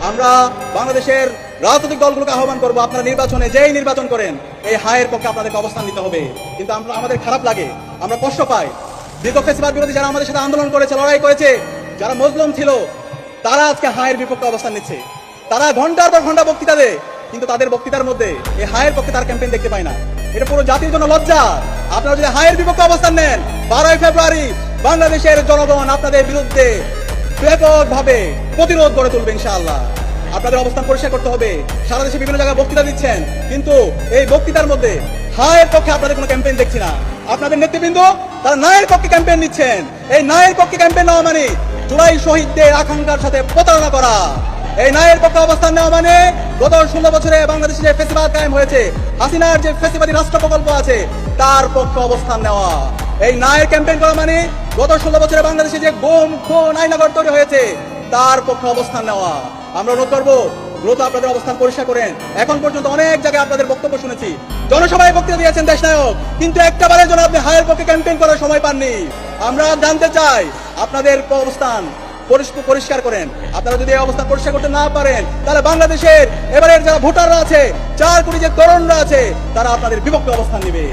আমরা বাংলাদেশের রাজনৈতিক দলগুলোকে আহ্বান করবো, আপনারা নির্বাচনে যেই নির্বাচন করেন এই হায়ের পক্ষে আপনাদেরকে অবস্থান নিতে হবে। কিন্তু আমাদের খারাপ লাগে, আমরা কষ্ট পাই। দীর্ঘ ফ্যাসিবাদ বিরোধী যারা আমাদের সাথে আন্দোলন করেছে, লড়াই করেছে, যারা মজলুম ছিল, তারা আজকে হায়ের বিপক্ষে অবস্থান নিচ্ছে। তারা ঘন্টার পর ঘন্টা বক্তৃতা দেয়, কিন্তু তাদের বক্তৃতার মধ্যে এই হায়ের পক্ষে তার ক্যাম্পেইন দেখতে পাই না। এটা পুরো জাতির জন্য লজ্জা। আপনারা যদি হায়ের বিপক্ষে অবস্থান নেন, 12 ফেব্রুয়ারি বাংলাদেশের জনগণ আপনাদের বিরুদ্ধে ব্যাপকভাবে প্রতিরোধ গড়ে তুলবে ইনশাআল্লাহ। আপনাদের অবস্থান পরিষ্কার করতে হবে। সারা দেশে বিভিন্ন জায়গায় বক্তৃতা দিচ্ছেন, কিন্তু এই বক্তৃতার মধ্যে হায়ের পক্ষে আপনাদের কোনো ক্যাম্পেইন দেখছি না। আপনাদের নেতৃবৃন্দ তারা নায়ের পক্ষে ক্যাম্পেইন নিচ্ছেন। এই নায়ের পক্ষে ক্যাম্পেইন নেওয়া মানে জুলাই শহীদদের আকাঙ্ক্ষার সাথে প্রতারণা করা। এই নায়ের পক্ষে অবস্থান নেওয়া মানে গত 16 বছরে বাংলাদেশে যে ফ্যাসিবাদ কায়েম হয়েছে, হাসিনার যে ফ্যাসিবাদী রাষ্ট্র প্রকল্প আছে, তার পক্ষে অবস্থান নেওয়া। এই নায়ের ক্যাম্পেইন করা মানে গত 16 বছরে বাংলাদেশে যে গুম খুন আইনাগর তৈরি হয়েছে, তার পক্ষে অবস্থান নেওয়া। আমরা অনুরোধ করবো দ্রুত আপনাদের অবস্থান পরিষ্কার করেন। এখন পর্যন্ত অনেক জায়গায় আপনাদের বক্তব্য শুনেছি, জনসভায় বক্তৃতা দিয়েছেন দেশনায়ক, কিন্তু একটা বারের জন্য আপনি হায়ের পক্ষে ক্যাম্পেইন করার সময় পাননি। আমরা জানতে চাই আপনাদের অবস্থান পরিষ্কার করেন। আপনারা যদি এই অবস্থান পরিষ্কার করতে না পারেন, তাহলে বাংলাদেশের এবারের যারা ভোটাররা আছে, 4 কোটি যে তরুণরা আছে, তারা আপনাদের বিপক্ষে অবস্থান নেবে।